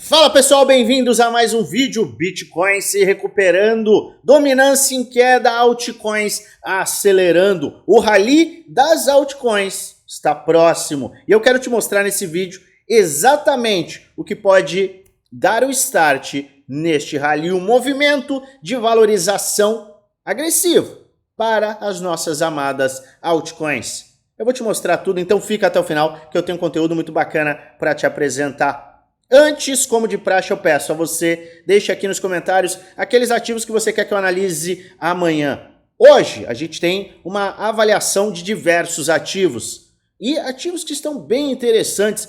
Fala pessoal, bem-vindos a mais um vídeo. Bitcoin se recuperando, dominância em queda, altcoins acelerando. O rally das altcoins está próximo e eu quero te mostrar nesse vídeo exatamente o que pode dar o start neste rally, um movimento de valorização agressivo para as nossas amadas altcoins. Eu vou te mostrar tudo, então fica até o final que eu tenho um conteúdo muito bacana para te apresentar. Antes, como de praxe, eu peço a você, deixe aqui nos comentários aqueles ativos que você quer que eu analise amanhã. Hoje, a gente tem uma avaliação de diversos ativos. E ativos que estão bem interessantes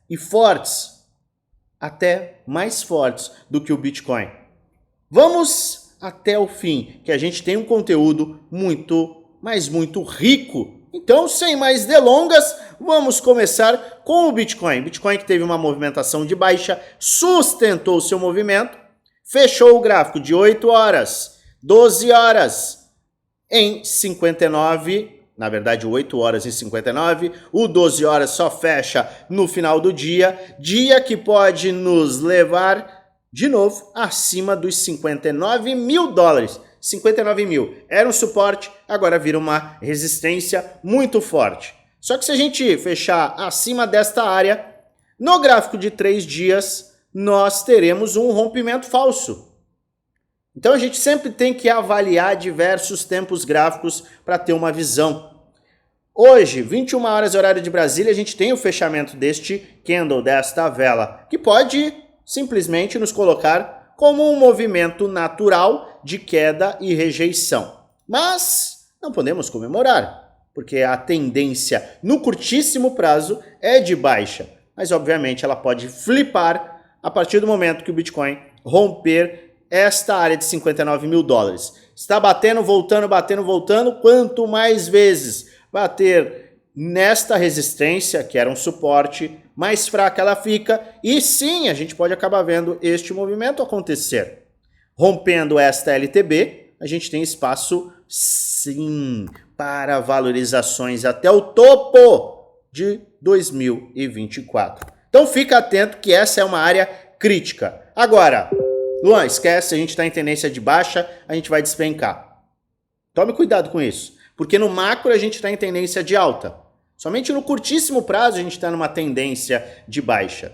e fortes. Até mais fortes do que o Bitcoin. Vamos até o fim, que a gente tem um conteúdo muito, mas muito rico. Então, sem mais delongas, vamos começar com o Bitcoin. Bitcoin que teve uma movimentação de baixa, sustentou o seu movimento, fechou o gráfico de 8 horas, 12 horas em 59, na verdade 8 horas e 59, o 12 horas só fecha no final do dia, dia que pode nos levar de novo acima dos 59 mil dólares. 59 mil. Era um suporte, agora vira uma resistência muito forte. Só que se a gente fechar acima desta área, no gráfico de 3 dias, nós teremos um rompimento falso. Então a gente sempre tem que avaliar diversos tempos gráficos para ter uma visão. Hoje, 21 horas horário de Brasília, a gente tem o fechamento deste candle, desta vela, que pode simplesmente nos colocar como um movimento natural de queda e rejeição. Mas não podemos comemorar, porque a tendência no curtíssimo prazo é de baixa. Mas obviamente ela pode flipar a partir do momento que o Bitcoin romper esta área de 59 mil dólares. Está batendo, voltando. Quanto mais vezes bater nesta resistência, que era um suporte, mais fraca ela fica, e sim, a gente pode acabar vendo este movimento acontecer. Rompendo esta LTB, a gente tem espaço, sim, para valorizações até o topo de 2024. Então fica atento que essa é uma área crítica. Agora, Luan, esquece, a gente está em tendência de baixa, a gente vai despencar. Tome cuidado com isso, porque no macro a gente está em tendência de alta. Somente no curtíssimo prazo a gente está numa tendência de baixa.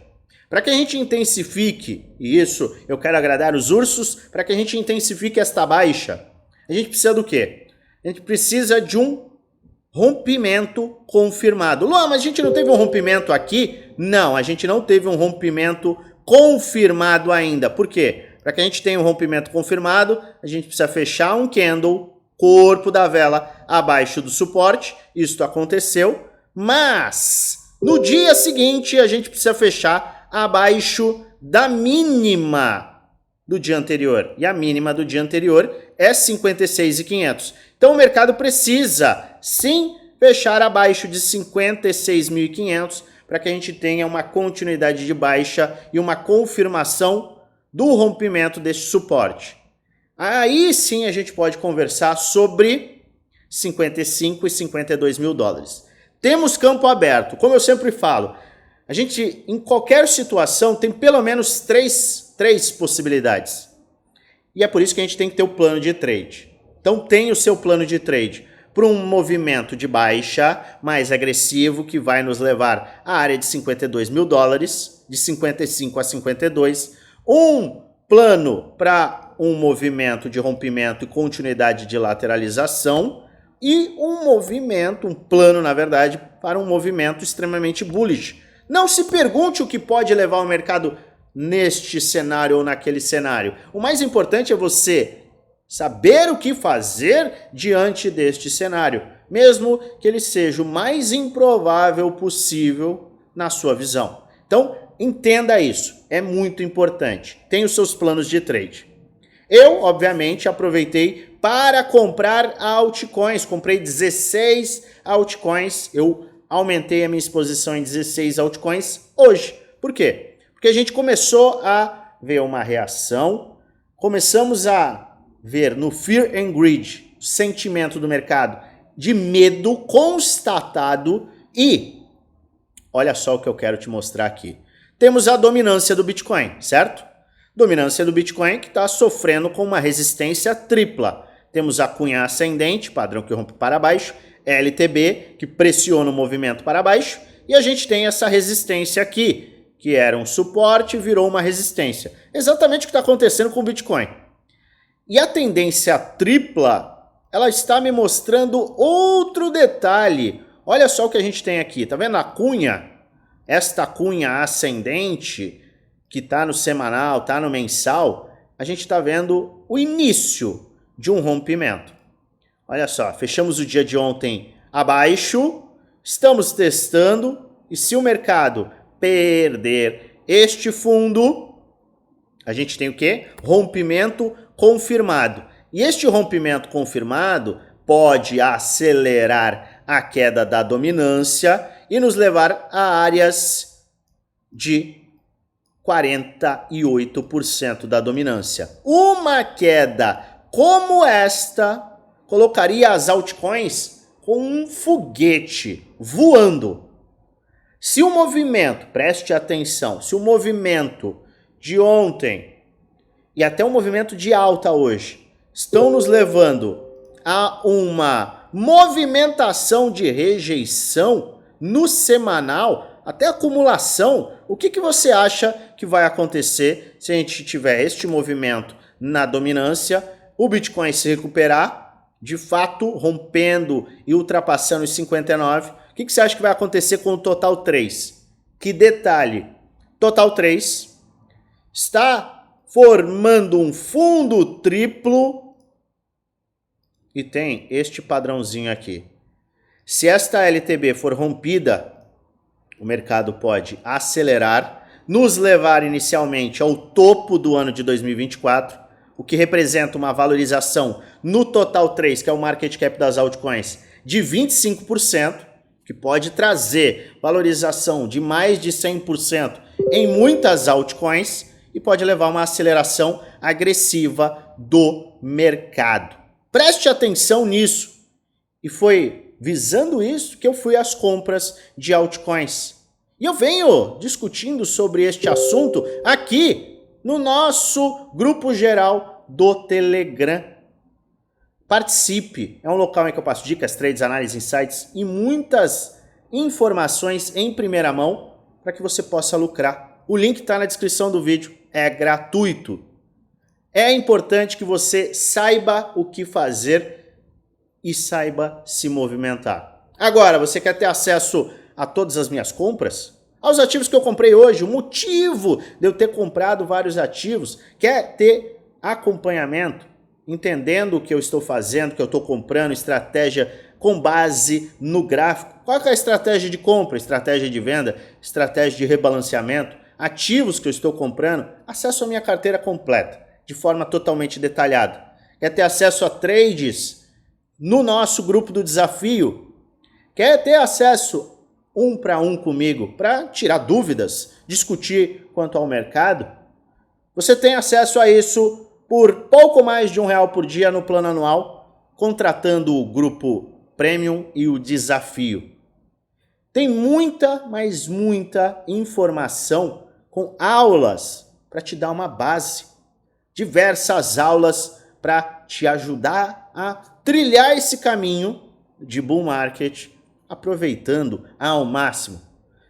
Para que a gente intensifique, e isso eu quero agradar os ursos, para que a gente intensifique esta baixa, a gente precisa do quê? A gente precisa de um rompimento confirmado. Luan, mas a gente não teve um rompimento aqui? Não, a gente não teve um rompimento confirmado ainda. Por quê? Para que a gente tenha um rompimento confirmado, a gente precisa fechar um candle, corpo da vela, abaixo do suporte. Isso aconteceu. Mas no dia seguinte a gente precisa fechar abaixo da mínima do dia anterior. E a mínima do dia anterior é 56.500. Então o mercado precisa sim fechar abaixo de 56.500 para que a gente tenha uma continuidade de baixa e uma confirmação do rompimento desse suporte. Aí sim a gente pode conversar sobre 55 e 52 mil dólares. Temos campo aberto, como eu sempre falo, a gente em qualquer situação tem pelo menos três possibilidades. E é por isso que a gente tem que ter o plano de trade. Então tem o seu plano de trade para um movimento de baixa mais agressivo que vai nos levar à área de 52 mil dólares, de 55 a 52. Um plano para um movimento de rompimento e continuidade de lateralização. E um plano, na verdade, para um movimento extremamente bullish. Não se pergunte o que pode levar o mercado neste cenário ou naquele cenário. O mais importante é você saber o que fazer diante deste cenário, mesmo que ele seja o mais improvável possível na sua visão. Então, entenda isso, é muito importante. Tenha os seus planos de trade. Eu, obviamente, aproveitei para comprar altcoins. Comprei 16 altcoins. Eu aumentei a minha exposição em 16 altcoins hoje. Por quê? Porque a gente começou a ver uma reação. Começamos a ver no Fear and Greed, sentimento do mercado, de medo constatado. E olha só o que eu quero te mostrar aqui. temos a dominância do Bitcoin, certo? Dominância do Bitcoin que está sofrendo com uma resistência tripla. Temos a cunha ascendente, padrão que rompe para baixo, LTB, que pressiona o movimento para baixo, e a gente tem essa resistência aqui, que era um suporte e virou uma resistência. Exatamente o que está acontecendo com o Bitcoin. E a tendência tripla, ela está me mostrando outro detalhe. Olha só o que a gente tem aqui, tá vendo a cunha? Esta cunha ascendente, que está no semanal, está no mensal, a gente está vendo o início de um rompimento. Olha só, fechamos o dia de ontem abaixo, estamos testando, e se o mercado perder este fundo, a gente tem o quê? Rompimento confirmado. E este rompimento confirmado pode acelerar a queda da dominância e nos levar a áreas de 48% da dominância. Uma queda como esta colocaria as altcoins com um foguete voando. Se o movimento, preste atenção, se o movimento de ontem e até o movimento de alta hoje estão nos levando a uma movimentação de rejeição no semanal, até acumulação, o que você acha que vai acontecer se a gente tiver este movimento na dominância, o Bitcoin se recuperar, de fato rompendo e ultrapassando os 59, o que você acha que vai acontecer com o Total 3? Que detalhe, Total 3 está formando um fundo triplo e tem este padrãozinho aqui. Se esta LTB for rompida, o mercado pode acelerar, nos levar inicialmente ao topo do ano de 2024, o que representa uma valorização no Total 3, que é o market cap das altcoins, de 25%, que pode trazer valorização de mais de 100% em muitas altcoins e pode levar a uma aceleração agressiva do mercado. Preste atenção nisso. E foi visando isso que eu fui às compras de altcoins. E eu venho discutindo sobre este assunto aqui no nosso grupo geral do Telegram. Participe, é um local em que eu passo dicas, trades, análises, insights e muitas informações em primeira mão para que você possa lucrar. O link está na descrição do vídeo, é gratuito. É importante que você saiba o que fazer e saiba se movimentar. Agora, você quer ter acesso a todas as minhas compras? Aos ativos que eu comprei hoje, o motivo de eu ter comprado vários ativos, quer ter acompanhamento, entendendo o que eu estou fazendo, o que eu estou comprando, estratégia com base no gráfico. Qual é a estratégia de compra, estratégia de venda, estratégia de rebalanceamento, ativos que eu estou comprando? Acesso à minha carteira completa, de forma totalmente detalhada. Quer ter acesso a trades no nosso grupo do desafio? Quer ter acesso 1 para 1 comigo para tirar dúvidas, discutir quanto ao mercado? Você tem acesso a isso por pouco mais de R$1 por dia no plano anual, contratando o grupo Premium e o desafio. Tem muita, mas muita informação com aulas para te dar uma base. Diversas aulas para te ajudar a trilhar esse caminho de bull market, aproveitando ao máximo.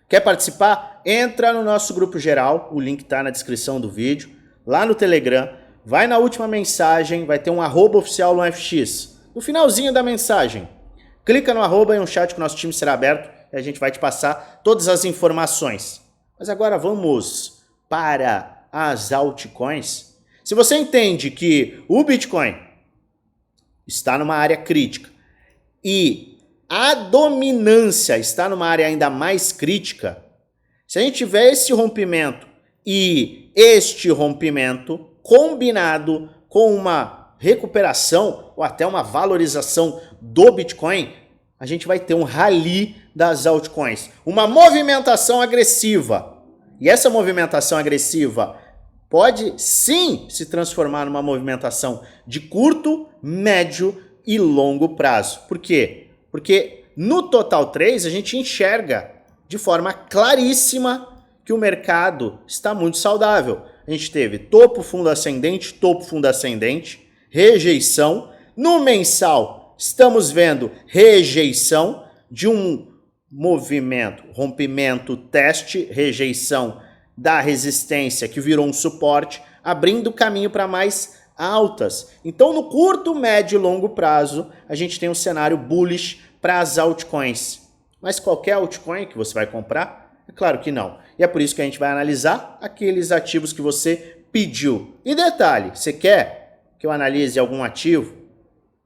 Quer participar? Entra no nosso grupo geral, o link está na descrição do vídeo, lá no Telegram, vai na última mensagem, vai ter um arroba oficial no FX. No finalzinho da mensagem, clica no arroba e um chat que o nosso time será aberto e a gente vai te passar todas as informações. Mas agora vamos para as altcoins. Se você entende que o Bitcoin está numa área crítica e a dominância está numa área ainda mais crítica, se a gente tiver esse rompimento e este rompimento combinado com uma recuperação ou até uma valorização do Bitcoin, a gente vai ter um rally das altcoins, uma movimentação agressiva. E essa movimentação agressiva pode sim se transformar numa movimentação de curto, médio e longo prazo. Por quê? Porque no Total 3 a gente enxerga de forma claríssima que o mercado está muito saudável. A gente teve topo, fundo ascendente, rejeição. No mensal, estamos vendo rejeição de um movimento, rompimento, teste, rejeição da resistência que virou um suporte, abrindo caminho para mais altas. Então, no curto, médio e longo prazo, a gente tem um cenário bullish para as altcoins. Mas qualquer altcoin que você vai comprar? É claro que não. E é por isso que a gente vai analisar aqueles ativos que você pediu. E detalhe, você quer que eu analise algum ativo?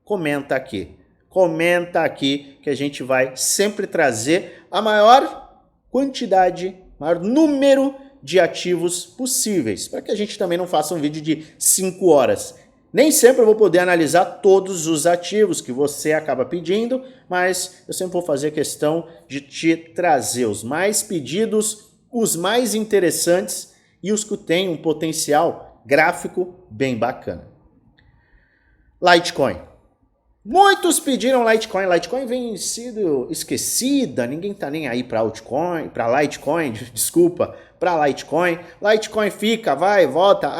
Comenta aqui. Comenta aqui que a gente vai sempre trazer a maior quantidade, maior número de ativos possíveis, para que a gente também não faça um vídeo de 5 horas. Nem sempre eu vou poder analisar todos os ativos que você acaba pedindo, mas eu sempre vou fazer questão de te trazer os mais pedidos, os mais interessantes e os que têm um potencial gráfico bem bacana. Litecoin. Muitos pediram Litecoin. Litecoin vem sido esquecida, ninguém tá nem aí para altcoin, para Litecoin, desculpa, para Litecoin. Litecoin fica, vai, volta,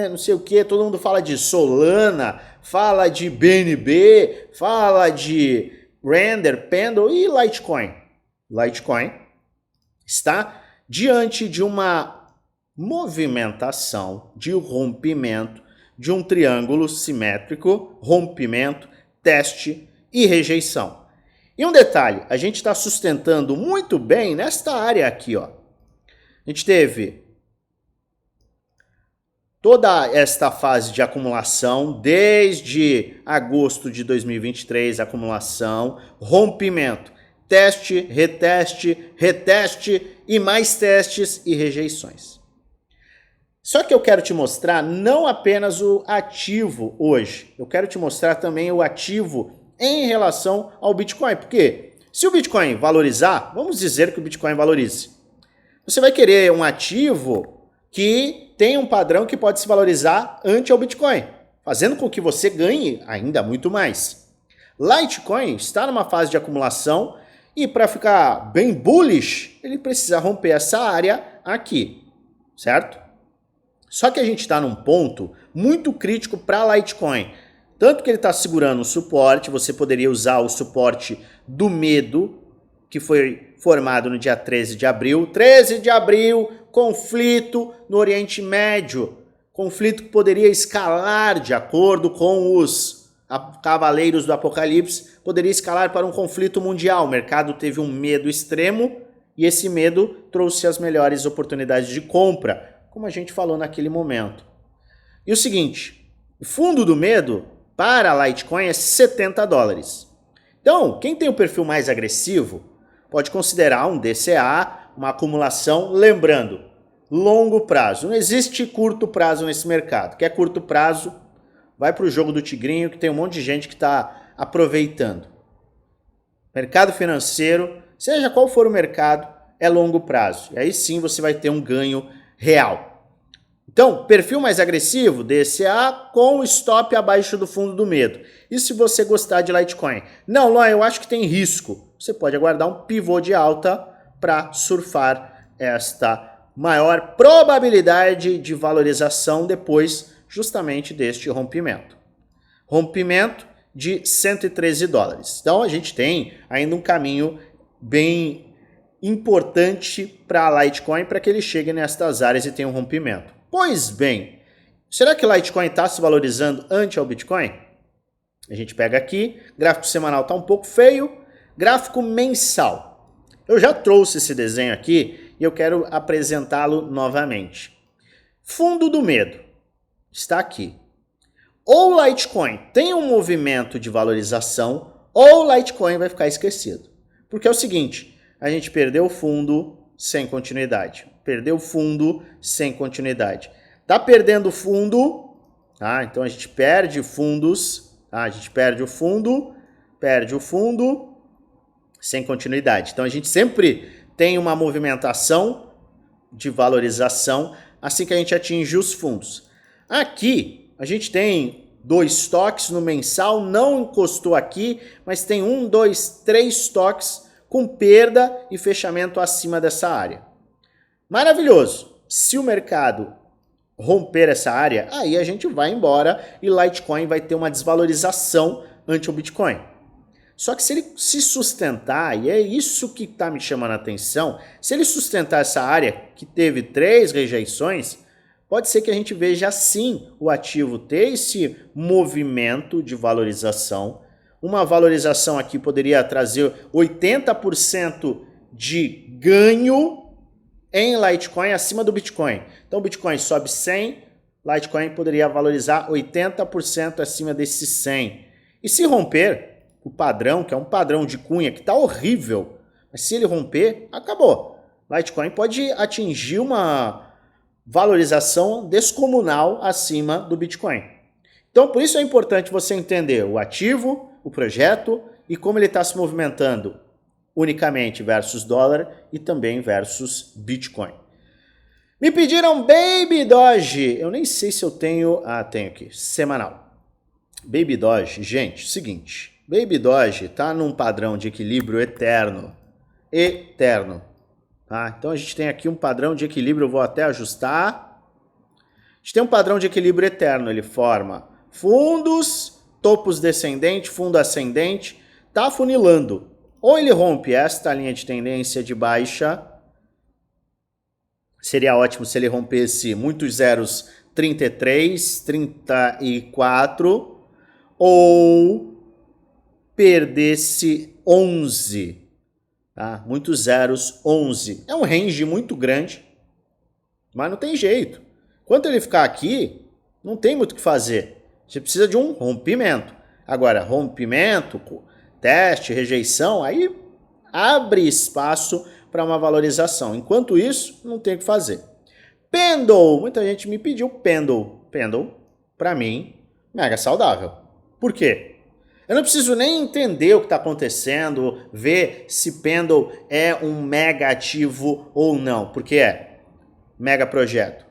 não sei o que, todo mundo fala de Solana, fala de BNB, fala de Render, Pendle e Litecoin. Litecoin está diante de uma movimentação de rompimento de um triângulo simétrico, rompimento, teste e rejeição. E um detalhe, a gente está sustentando muito bem nesta área aqui, ó. A gente teve toda esta fase de acumulação, desde agosto de 2023, acumulação, rompimento, teste, reteste e mais testes e rejeições. Só que eu quero te mostrar não apenas o ativo hoje, eu quero te mostrar também o ativo em relação ao Bitcoin. Porque se o Bitcoin valorizar, vamos dizer que o Bitcoin valorize. Você vai querer um ativo que tem um padrão que pode se valorizar ante ao Bitcoin, fazendo com que você ganhe ainda muito mais. Litecoin está numa fase de acumulação e para ficar bem bullish, ele precisa romper essa área aqui, certo? Só que a gente está num ponto muito crítico para Litecoin. Tanto que ele está segurando o suporte, você poderia usar o suporte do medo, que foi formado no dia 13 de abril. 13 de abril, conflito no Oriente Médio. Conflito que poderia escalar de acordo com os cavaleiros do Apocalipse, poderia escalar para um conflito mundial. O mercado teve um medo extremo e esse medo trouxe as melhores oportunidades de compra, como a gente falou naquele momento. E o seguinte, o fundo do medo para a Litecoin é $70. Então, quem tem o perfil mais agressivo pode considerar um DCA, uma acumulação, lembrando, longo prazo. Não existe curto prazo nesse mercado. Quer curto prazo, vai para o jogo do tigrinho, que tem um monte de gente que está aproveitando. Mercado financeiro, seja qual for o mercado, é longo prazo. E aí sim você vai ter um ganho real. Então, perfil mais agressivo, DCA com stop abaixo do fundo do medo. E se você gostar de Litecoin? Não, Luan, eu acho que tem risco. Você pode aguardar um pivô de alta para surfar esta maior probabilidade de valorização depois justamente deste rompimento. Rompimento de $113. Então, a gente tem ainda um caminho bem importante para a Litecoin para que ele chegue nestas áreas e tenha um rompimento. Pois bem, será que Litecoin está se valorizando ante ao Bitcoin? A gente pega aqui, gráfico semanal está um pouco feio, gráfico mensal. Eu já trouxe esse desenho aqui e eu quero apresentá-lo novamente. Fundo do medo está aqui. Ou Litecoin tem um movimento de valorização, ou Litecoin vai ficar esquecido. Porque é o seguinte, a gente perdeu o fundo sem continuidade. Perdeu o fundo sem continuidade. Tá perdendo fundo, tá? Então a gente perde fundos, tá? A gente perde o fundo sem continuidade. Então a gente sempre tem uma movimentação de valorização assim que a gente atinge os fundos. Aqui a gente tem 2 toques no mensal, não encostou aqui, mas tem 1, 2, 3 toques com perda e fechamento acima dessa área. Maravilhoso. Se o mercado romper essa área, aí a gente vai embora e Litecoin vai ter uma desvalorização ante o Bitcoin. Só que se ele se sustentar, e é isso que está me chamando a atenção, se ele sustentar essa área que teve 3 rejeições, pode ser que a gente veja sim o ativo ter esse movimento de valorização. Uma valorização aqui poderia trazer 80% de ganho em Litecoin acima do Bitcoin. Então o Bitcoin sobe 100, Litecoin poderia valorizar 80% acima desses 100. E se romper o padrão, que é um padrão de cunha que está horrível, mas se ele romper, acabou. Litecoin pode atingir uma valorização descomunal acima do Bitcoin. Então por isso é importante você entender o ativo, o projeto e como ele está se movimentando unicamente versus dólar e também versus Bitcoin. Me pediram Baby Doge. Eu nem sei se eu tenho... Ah, tenho aqui. Semanal. Baby Doge. Gente, seguinte. Baby Doge está num padrão de equilíbrio eterno. Eterno. Tá? Então a gente tem aqui um padrão de equilíbrio. Eu vou até ajustar. A gente tem um padrão de equilíbrio eterno. Ele forma fundos, topos descendente, fundo ascendente. Está afunilando. Ou ele rompe esta linha de tendência de baixa, seria ótimo se ele rompesse muitos zeros 33, 34, ou perdesse 11, tá? Muitos zeros 11. É um range muito grande, mas não tem jeito. Enquanto ele ficar aqui, não tem muito o que fazer. Você precisa de um rompimento. Agora, rompimento... teste, rejeição, aí abre espaço para uma valorização. Enquanto isso, não tem o que fazer. Pendle, muita gente me pediu Pendle. Pendle, para mim, mega saudável. Por quê? Eu não preciso nem entender o que está acontecendo, ver se Pendle é um mega ativo ou não, porque é mega projeto.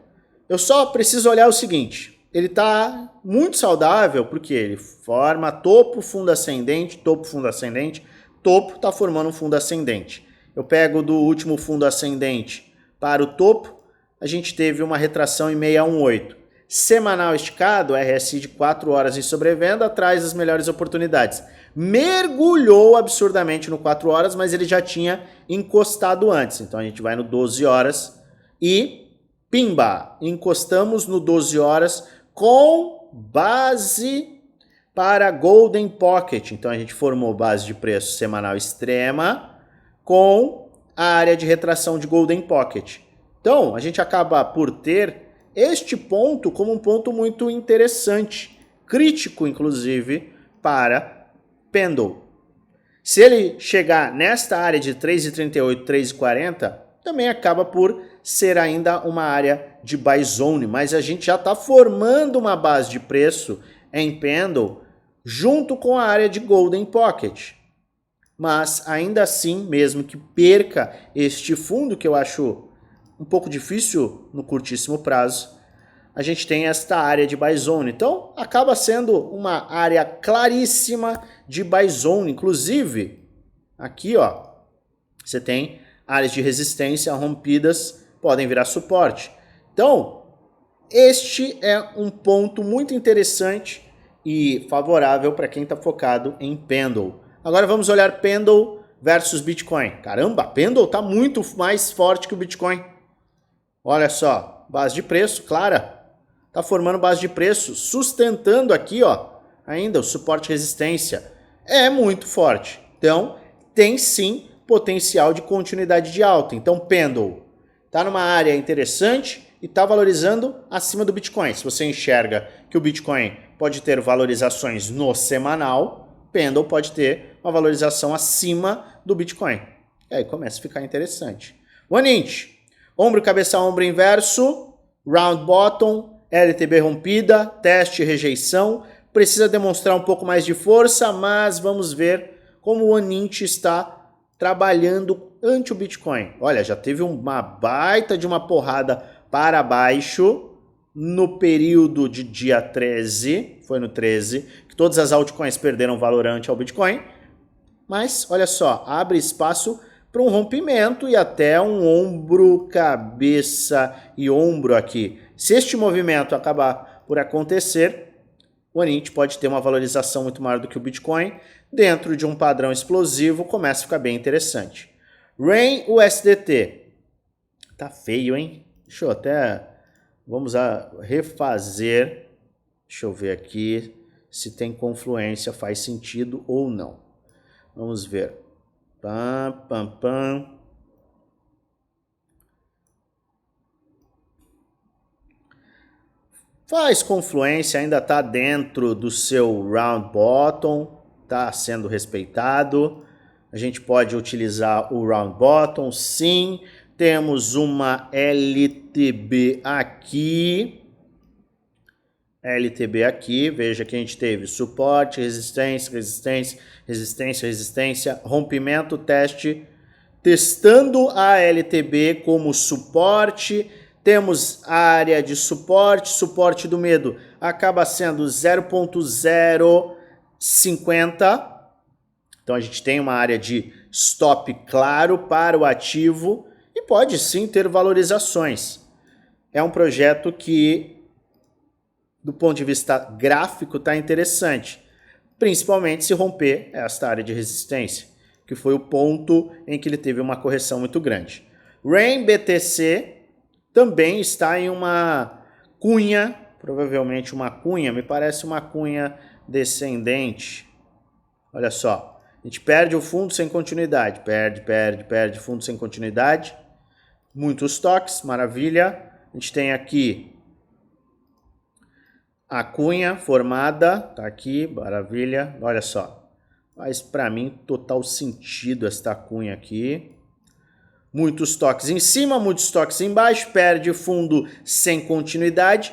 Eu só preciso olhar o seguinte... Ele está muito saudável porque ele forma topo, fundo ascendente, topo, fundo ascendente. Topo está formando um fundo ascendente. Eu pego do último fundo ascendente para o topo, a gente teve uma retração em 618. Semanal esticado, RSI de 4 horas em sobrevenda, traz as melhores oportunidades. Mergulhou absurdamente no 4 horas, mas ele já tinha encostado antes. Então a gente vai no 12 horas e pimba, encostamos no 12 horas com base para Golden Pocket. Então a gente formou base de preço semanal extrema com a área de retração de Golden Pocket. Então a gente acaba por ter este ponto como um ponto muito interessante, crítico inclusive para Pendle. Se ele chegar nesta área de 3,38, 3,40, também acaba por ser ainda uma área de buy zone, mas a gente já está formando uma base de preço em Pendle junto com a área de Golden Pocket. Mas ainda assim, mesmo que perca este fundo, que eu acho um pouco difícil no curtíssimo prazo, a gente tem esta área de buy zone. Então acaba sendo uma área claríssima de buy zone. Inclusive, aqui ó, você tem áreas de resistência rompidas, podem virar suporte. Então, este é um ponto muito interessante e favorável para quem está focado em Pendle. Agora vamos olhar Pendle versus Bitcoin. Caramba, Pendle está muito mais forte que o Bitcoin. Olha só, base de preço, clara. Está formando base de preço, sustentando aqui ó, ainda o suporte e resistência. É muito forte. Então, tem sim potencial de continuidade de alta. Então, Pendle está numa área interessante e está valorizando acima do Bitcoin. Se você enxerga que o Bitcoin pode ter valorizações no semanal, Pendle pode ter uma valorização acima do Bitcoin. E aí começa a ficar interessante. One inch, ombro, cabeça, ombro inverso, round bottom, LTB rompida, teste, rejeição. Precisa demonstrar um pouco mais de força, mas vamos ver como o One inch está trabalhando ante o Bitcoin. Olha, já teve uma baita de uma porrada para baixo no período de dia 13, foi no 13, que todas as altcoins perderam valor ante ao Bitcoin. Mas, olha só, abre espaço para um rompimento e até um ombro, cabeça e ombro aqui. Se este movimento acabar por acontecer, o Anint pode ter uma valorização muito maior do que o Bitcoin. Dentro de um padrão explosivo, começa a ficar bem interessante. Rain USDT. Tá feio, hein? Deixa eu até... Vamos refazer. Deixa eu ver aqui se tem confluência, faz sentido ou não. Vamos ver. Pam, pam, pam. Faz confluência, ainda está dentro do seu round bottom, está sendo respeitado. A gente pode utilizar o round bottom, sim. Temos uma LTB aqui. LTB aqui, veja que a gente teve suporte, resistência, resistência, resistência, resistência, rompimento, teste, testando a LTB como suporte. Temos a área de suporte, suporte do medo acaba sendo 0.050. Então a gente tem uma área de stop claro para o ativo e pode sim ter valorizações. É um projeto que, do ponto de vista gráfico, está interessante, principalmente se romper esta área de resistência, que foi o ponto em que ele teve uma correção muito grande. Rain BTC também está em uma cunha, provavelmente uma cunha, me parece uma cunha descendente. Olha só, a gente perde o fundo sem continuidade, perde fundo sem continuidade. Muitos toques, maravilha. A gente tem aqui a cunha formada, tá aqui, maravilha. Olha só, faz para mim total sentido esta cunha aqui. Muitos toques em cima, muitos toques embaixo, perde fundo sem continuidade.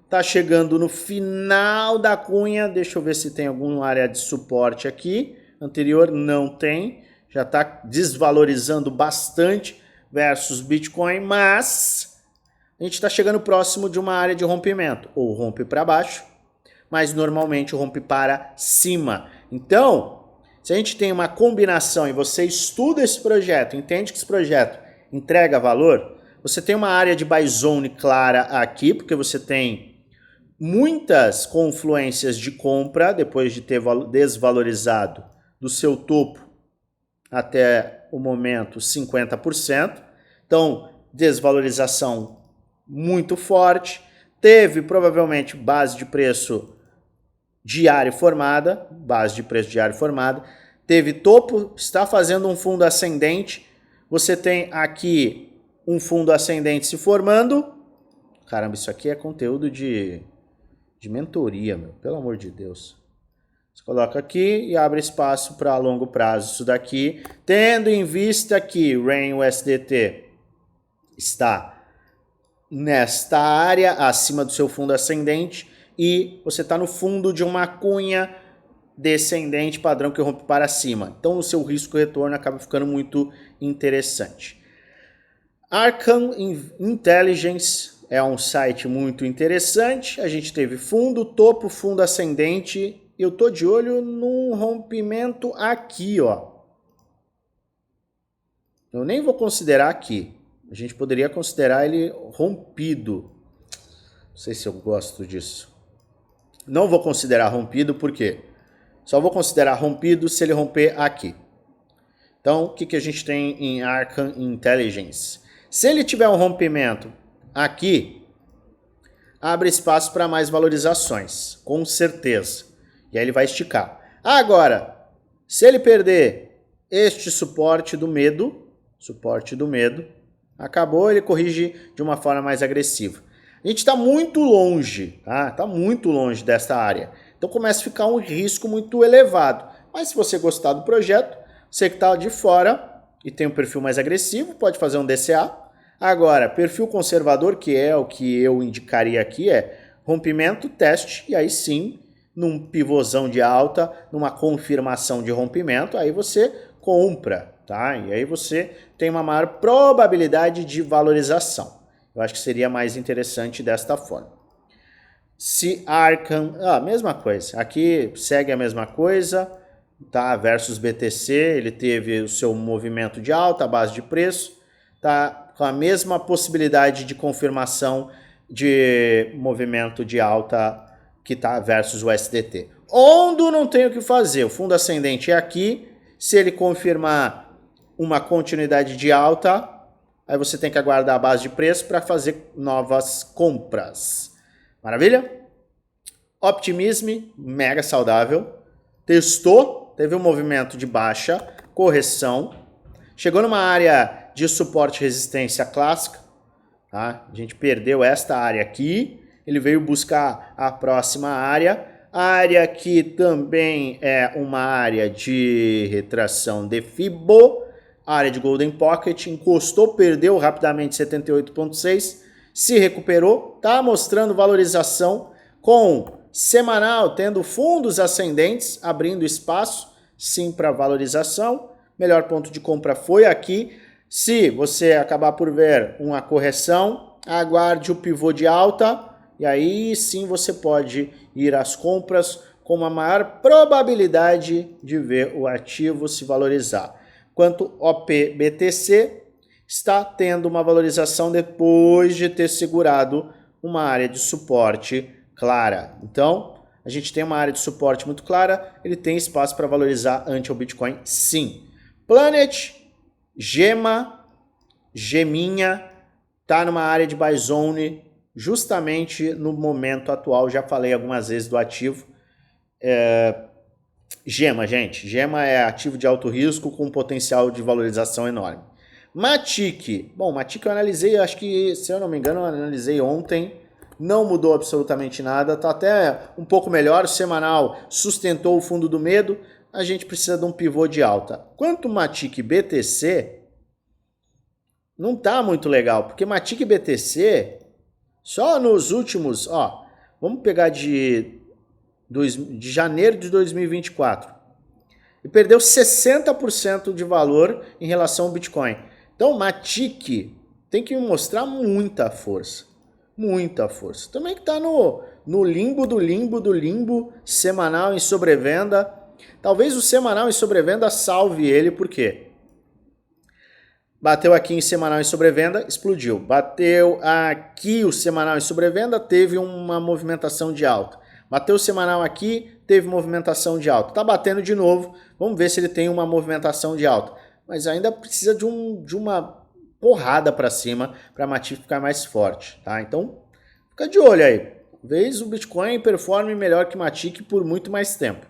Tá chegando no final da cunha, deixa eu ver se tem alguma área de suporte aqui. Anterior não tem, já está desvalorizando bastante versus Bitcoin, mas a gente está chegando próximo de uma área de rompimento. Ou rompe para baixo, mas normalmente rompe para cima. Então, se a gente tem uma combinação e você estuda esse projeto, entende que esse projeto entrega valor, você tem uma área de buy zone clara aqui, porque você tem muitas confluências de compra depois de ter desvalorizado do seu topo até o momento 50%. Então, desvalorização muito forte. Teve provavelmente base de preço diário formada, teve topo, está fazendo um fundo ascendente, você tem aqui um fundo ascendente se formando. Caramba, isso aqui é conteúdo de mentoria, meu, pelo amor de Deus. Você coloca aqui e abre espaço para longo prazo isso daqui, tendo em vista que Rain USDT está nesta área, acima do seu fundo ascendente, e você está no fundo de uma cunha descendente padrão que rompe para cima. Então o seu risco-retorno acaba ficando muito interessante. Arcan Intelligence é um site muito interessante. A gente teve fundo, topo, fundo ascendente. Eu tô de olho num rompimento aqui, ó. Eu nem vou considerar aqui. A gente poderia considerar ele rompido. Não sei se eu gosto disso. Não vou considerar rompido, por quê? Só vou considerar rompido se ele romper aqui. Então, o que a gente tem em Arcan Intelligence? Se ele tiver um rompimento aqui, abre espaço para mais valorizações, com certeza. E aí ele vai esticar. Agora, se ele perder este suporte do medo, acabou, ele corrige de uma forma mais agressiva. A gente está muito longe, tá? Está muito longe dessa área. Então começa a ficar um risco muito elevado. Mas se você gostar do projeto, você que está de fora e tem um perfil mais agressivo, pode fazer um DCA. Agora, perfil conservador, que é o que eu indicaria aqui, é rompimento, teste, e aí sim, num pivôzão de alta, numa confirmação de rompimento, aí você compra, tá? E aí você tem uma maior probabilidade de valorização. Eu acho que seria mais interessante desta forma. Se Arcan, mesma coisa. Aqui segue a mesma coisa. tá? Versus BTC, ele teve o seu movimento de alta, a base de preço, tá? Com a mesma possibilidade de confirmação de movimento de alta que tá versus o SDT. Ondo não tem o que fazer, o fundo ascendente é aqui, se ele confirmar uma continuidade de alta, aí você tem que aguardar a base de preço para fazer novas compras. Maravilha? Optimism, mega saudável. Testou, teve um movimento de baixa, correção. Chegou numa área de suporte e resistência clássica. Tá? A gente perdeu esta área aqui. Ele veio buscar a próxima área. A área que também é uma área de retração de Fibo. Área de Golden Pocket. Encostou, perdeu rapidamente 78,6. Se recuperou. Está mostrando valorização com semanal, tendo fundos ascendentes, abrindo espaço, sim, para valorização. Melhor ponto de compra foi aqui. Se você acabar por ver uma correção, aguarde o pivô de alta e aí sim você pode ir às compras com uma maior probabilidade de ver o ativo se valorizar. Quanto OPBTC, está tendo uma valorização depois de ter segurado uma área de suporte clara. Então, a gente tem uma área de suporte muito clara, ele tem espaço para valorizar ante o Bitcoin, sim. Planet, Gema, Geminha, tá numa área de buy zone, justamente no momento atual, já falei algumas vezes do ativo. Gema, gente, Gema é ativo de alto risco com potencial de valorização enorme. Matic, bom, Matic eu analisei, acho que, se eu não me engano, eu analisei ontem, não mudou absolutamente nada, tá até um pouco melhor, o semanal sustentou o fundo do medo, a gente precisa de um pivô de alta. Quanto Matic BTC, não tá muito legal, porque Matic BTC, só nos últimos, ó, vamos pegar de janeiro de 2024, e perdeu 60% de valor em relação ao Bitcoin. Então, Matic tem que mostrar muita força. Muita força. Também que está no limbo do limbo do limbo, semanal em sobrevenda. Talvez o semanal em sobrevenda salve ele, por quê? Bateu aqui em semanal em sobrevenda, explodiu. Bateu aqui o semanal em sobrevenda, teve uma movimentação de alta. Bateu o semanal aqui, teve movimentação de alta. Tá batendo de novo, vamos ver se ele tem uma movimentação de alta. Mas ainda precisa de uma porrada para cima para a Matic ficar mais forte, tá? Então, fica de olho aí. Talvez o Bitcoin performe melhor que Matic por muito mais tempo.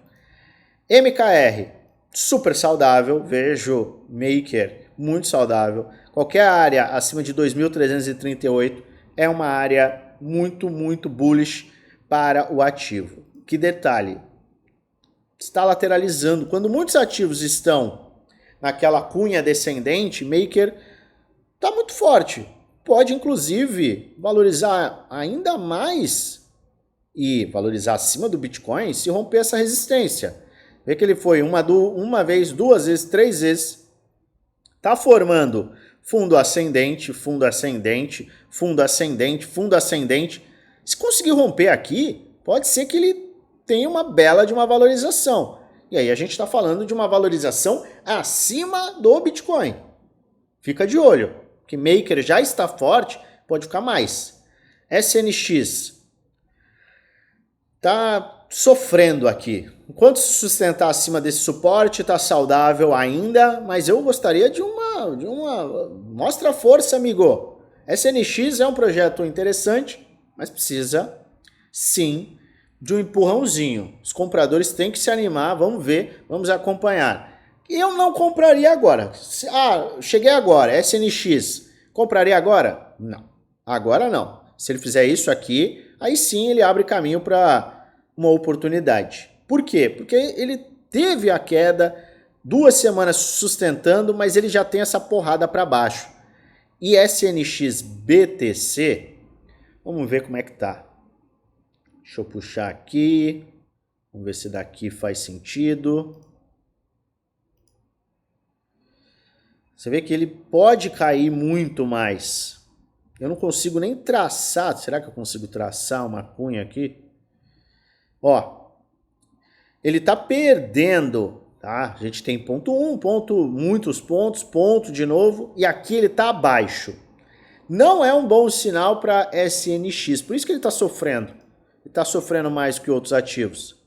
MKR, super saudável, vejo Maker muito saudável. Qualquer área acima de 2.338 é uma área muito, muito bullish para o ativo. Que detalhe, está lateralizando. Quando muitos ativos estão naquela cunha descendente, Maker está muito forte. Pode, inclusive, valorizar ainda mais e valorizar acima do Bitcoin se romper essa resistência. Vê que ele foi uma vez, duas vezes, três vezes. Está formando fundo ascendente, fundo ascendente, fundo ascendente, fundo ascendente. Se conseguir romper aqui, pode ser que ele tenha uma bela de uma valorização. E aí a gente está falando de uma valorização acima do Bitcoin. Fica de olho, que Maker já está forte, pode ficar mais. SNX está sofrendo aqui. Enquanto se sustentar acima desse suporte, está saudável ainda, mas eu gostaria de uma... Mostra força, amigo. SNX é um projeto interessante, mas precisa, sim, de um empurrãozinho. Os compradores têm que se animar, vamos ver, vamos acompanhar. Eu não compraria agora. Cheguei agora, SNX. Compraria agora? Não. Agora não. Se ele fizer isso aqui, aí sim ele abre caminho para uma oportunidade. Por quê? Porque ele teve a queda, 2 semanas sustentando, mas ele já tem essa porrada para baixo. E SNX BTC, vamos ver como é que tá. Deixa eu puxar aqui. Vamos ver se daqui faz sentido. Você vê que ele pode cair muito mais. Eu não consigo nem traçar. Será que eu consigo traçar uma cunha aqui? Ó, ele está perdendo tá? A gente tem ponto 1, muitos pontos, ponto de novo, e aqui ele está abaixo. Não é um bom sinal para SNX, por isso que ele está sofrendo. Ele está sofrendo mais que outros ativos.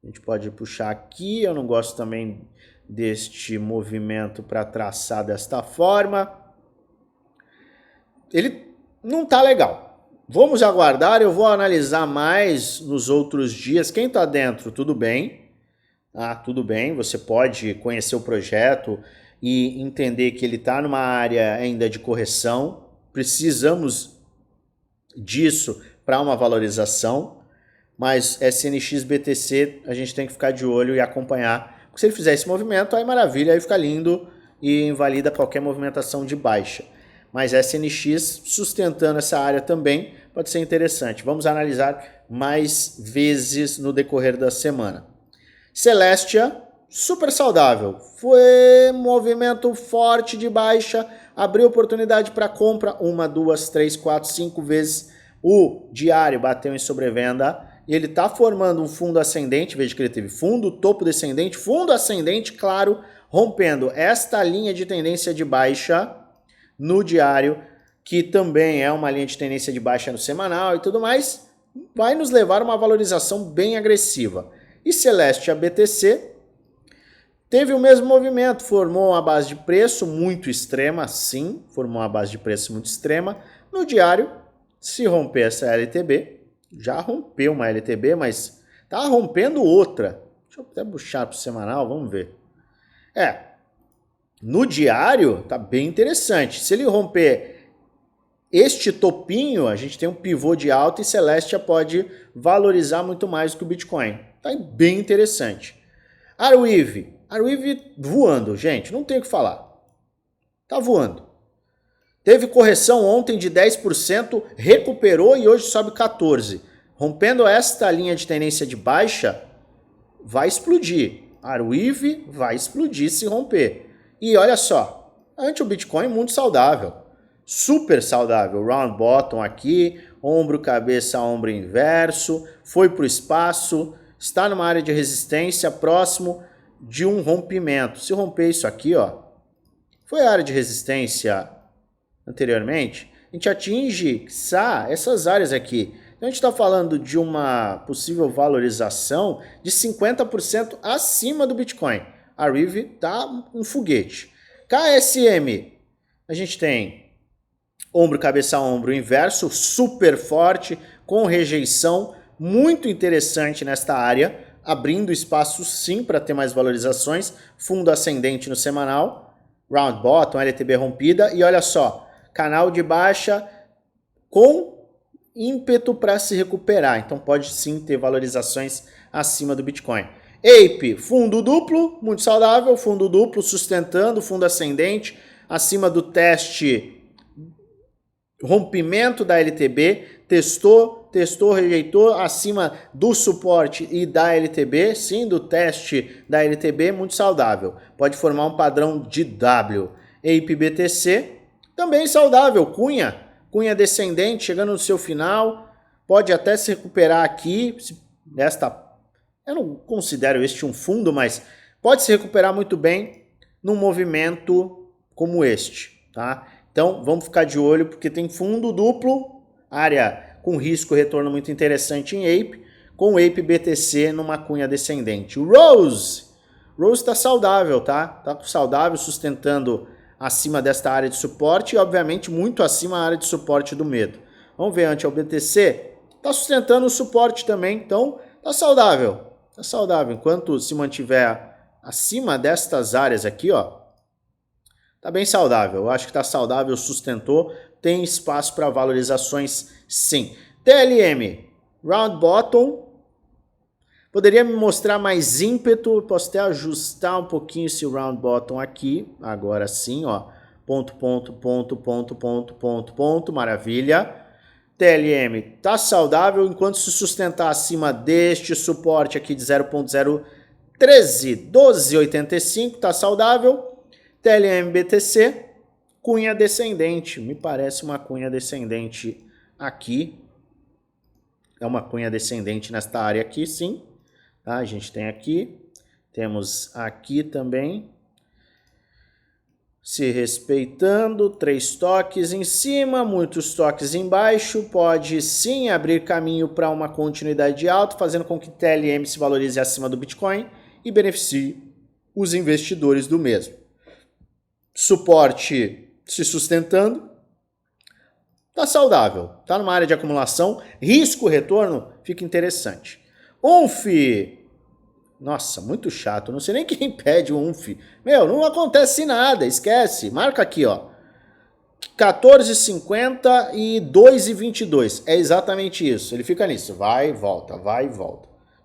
A gente pode puxar aqui, eu não gosto também deste movimento para traçar desta forma. Ele não está legal. Vamos aguardar, eu vou analisar mais nos outros dias. Quem está dentro, tudo bem. Tudo bem, você pode conhecer o projeto e entender que ele está numa área ainda de correção. Precisamos disso para uma valorização. Mas SNX BTC a gente tem que ficar de olho e acompanhar. Porque se ele fizer esse movimento, aí maravilha, aí fica lindo e invalida qualquer movimentação de baixa. Mas SNX sustentando essa área também pode ser interessante. Vamos analisar mais vezes no decorrer da semana. Celestia, super saudável. Foi movimento forte de baixa, abriu oportunidade para compra 1, 2, 3, 4, 5 vezes. O diário bateu em sobrevenda. E ele está formando um fundo ascendente, veja que ele teve fundo, topo descendente, fundo ascendente, claro, rompendo esta linha de tendência de baixa no diário, que também é uma linha de tendência de baixa no semanal e tudo mais, vai nos levar a uma valorização bem agressiva. E Celestia BTC teve o mesmo movimento, formou uma base de preço muito extrema, sim, formou uma base de preço muito extrema. No diário, se romper essa LTB, já rompeu uma LTB, mas tá rompendo outra. Deixa eu até puxar para o semanal, vamos ver. No diário tá bem interessante. Se ele romper este topinho, a gente tem um pivô de alta e Celestia pode valorizar muito mais do que o Bitcoin. Tá bem interessante. Arweave voando, gente, não tem o que falar. Tá voando. Teve correção ontem de 10%, recuperou e hoje sobe 14%. Rompendo esta linha de tendência de baixa, vai explodir. Arweave vai explodir se romper. E olha só, ante o Bitcoin muito saudável. Super saudável. Round bottom aqui, ombro, cabeça, ombro inverso. Foi para o espaço, está numa área de resistência próximo de um rompimento. Se romper isso aqui, ó, foi a área de resistência anteriormente, a gente atinge essas áreas aqui. Então a gente está falando de uma possível valorização de 50% acima do Bitcoin. A Arweave está um foguete. KSM, a gente tem ombro, cabeça, ombro inverso, super forte, com rejeição, muito interessante nesta área, abrindo espaço sim para ter mais valorizações, fundo ascendente no semanal, round bottom, LTB rompida, e olha só, canal de baixa com ímpeto para se recuperar. Então pode sim ter valorizações acima do Bitcoin. Ape, fundo duplo, muito saudável, fundo duplo sustentando, fundo ascendente, acima do teste, rompimento da LTB, testou, rejeitou, acima do suporte e da LTB, sim, do teste da LTB, muito saudável. Pode formar um padrão de W. Ape BTC, também saudável, cunha descendente, chegando no seu final, pode até se recuperar aqui, eu não considero este um fundo, mas pode se recuperar muito bem num movimento como este, tá? Então vamos ficar de olho porque tem fundo duplo, área com risco retorno muito interessante em Ape, com Ape BTC numa cunha descendente. Rose está saudável, tá? Tá saudável, sustentando acima desta área de suporte e, obviamente, muito acima da área de suporte do medo. Vamos ver ante o BTC. Está sustentando o suporte também, então está saudável. Está saudável. Enquanto se mantiver acima destas áreas aqui, ó, está bem saudável. Eu acho que está saudável, sustentou. Tem espaço para valorizações, sim. TLM, round bottom. Poderia me mostrar mais ímpeto, posso até ajustar um pouquinho esse round bottom aqui, agora sim, ó, ponto, maravilha. TLM tá saudável, enquanto se sustentar acima deste suporte aqui de 0.013, 12,85, tá saudável. TLM BTC, cunha descendente, me parece uma cunha descendente aqui, é uma cunha descendente nesta área aqui, sim. Tá, a gente tem aqui Temos aqui também, se respeitando, 3 toques em cima, muitos toques embaixo, pode sim abrir caminho para uma continuidade de alta, fazendo com que TLM se valorize acima do Bitcoin e beneficie os investidores do mesmo. Suporte se sustentando, tá saudável, tá numa área de acumulação, risco-retorno fica interessante. UNF, nossa, muito chato, não sei nem quem pede o UNF. Meu, não acontece nada, esquece, marca aqui, ó. 14,50 e 2,22, é exatamente isso, ele fica nisso, vai e volta,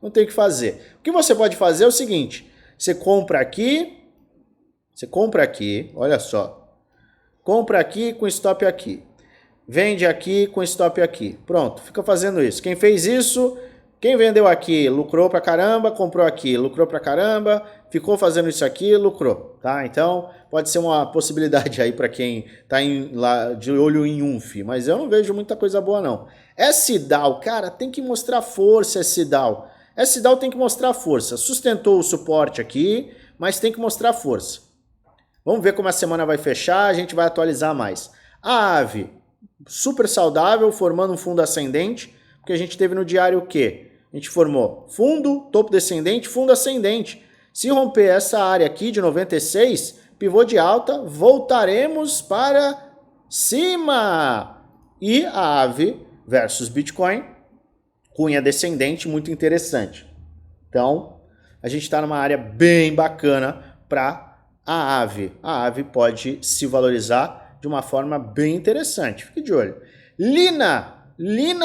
não tem o que fazer. O que você pode fazer é o seguinte, você compra aqui, olha só, compra aqui com stop aqui, vende aqui com stop aqui, pronto, fica fazendo isso. Quem fez isso, quem vendeu aqui, lucrou pra caramba, comprou aqui, lucrou pra caramba, ficou fazendo isso aqui, lucrou, tá? Então, pode ser uma possibilidade aí para quem tá lá de olho em UNF, mas eu não vejo muita coisa boa não. SDAO, cara, tem que mostrar força SDAO. SDAO tem que mostrar força, sustentou o suporte aqui, mas tem que mostrar força. Vamos ver como a semana vai fechar, a gente vai atualizar mais. A AVE, super saudável, formando um fundo ascendente, porque a gente teve no diário o quê? A gente formou fundo, topo descendente, fundo ascendente. Se romper essa área aqui de 96, pivô de alta, voltaremos para cima. E a AVE versus Bitcoin, cunha descendente, muito interessante. Então, a gente está numa área bem bacana para a AVE. A AVE pode se valorizar de uma forma bem interessante. Fique de olho. Lina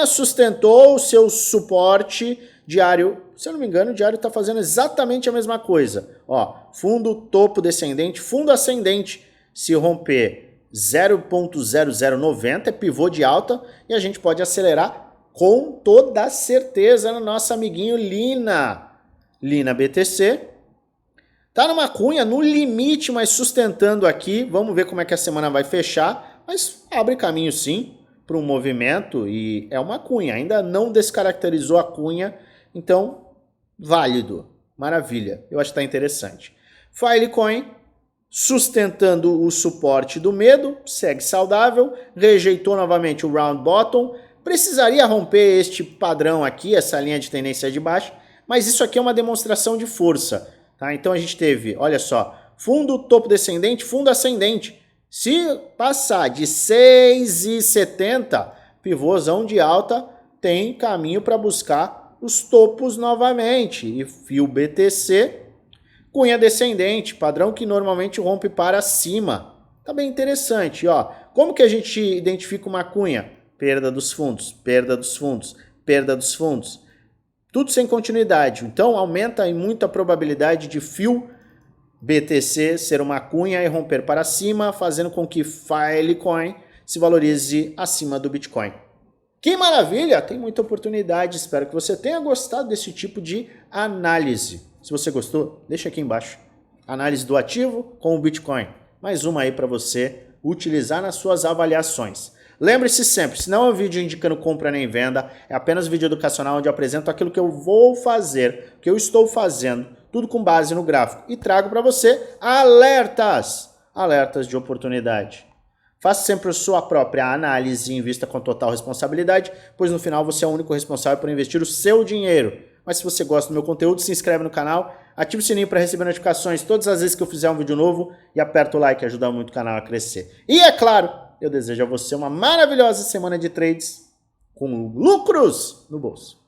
sustentou o seu suporte diário. Se eu não me engano, o diário está fazendo exatamente a mesma coisa. Ó, fundo, topo descendente, fundo ascendente. Se romper 0.0090 é pivô de alta e a gente pode acelerar com toda certeza no nosso amiguinho Lina. Lina BTC. Tá numa cunha no limite, mas sustentando aqui. Vamos ver como é que a semana vai fechar. Mas abre caminho sim para um movimento e é uma cunha. Ainda não descaracterizou a cunha. Então, válido. Maravilha. Eu acho que está interessante. Filecoin, sustentando o suporte do medo. Segue saudável. Rejeitou novamente o round bottom. Precisaria romper este padrão aqui, essa linha de tendência de baixa. Mas isso aqui é uma demonstração de força. Tá? Então a gente teve, olha só, fundo, topo descendente, fundo ascendente. Se passar de 6,70, pivôzão de alta, tem caminho para buscar os topos novamente. E fio BTC, cunha descendente, padrão que normalmente rompe para cima. Tá bem interessante, ó. Como que a gente identifica uma cunha? Perda dos fundos, perda dos fundos, perda dos fundos. Tudo sem continuidade. Então aumenta muito a probabilidade de fio BTC ser uma cunha e romper para cima, fazendo com que Filecoin se valorize acima do Bitcoin. Que maravilha! Tem muita oportunidade. Espero que você tenha gostado desse tipo de análise. Se você gostou, deixa aqui embaixo. Análise do ativo com o Bitcoin. Mais uma aí para você utilizar nas suas avaliações. Lembre-se sempre, se não é um vídeo indicando compra nem venda, é apenas um vídeo educacional onde eu apresento aquilo que eu vou fazer, que eu estou fazendo, tudo com base no gráfico. E trago para você alertas de oportunidade. Faça sempre a sua própria análise e invista com total responsabilidade, pois no final você é o único responsável por investir o seu dinheiro. Mas se você gosta do meu conteúdo, se inscreve no canal, ative o sininho para receber notificações todas as vezes que eu fizer um vídeo novo e aperta o like, ajuda muito o canal a crescer. E é claro, eu desejo a você uma maravilhosa semana de trades com lucros no bolso.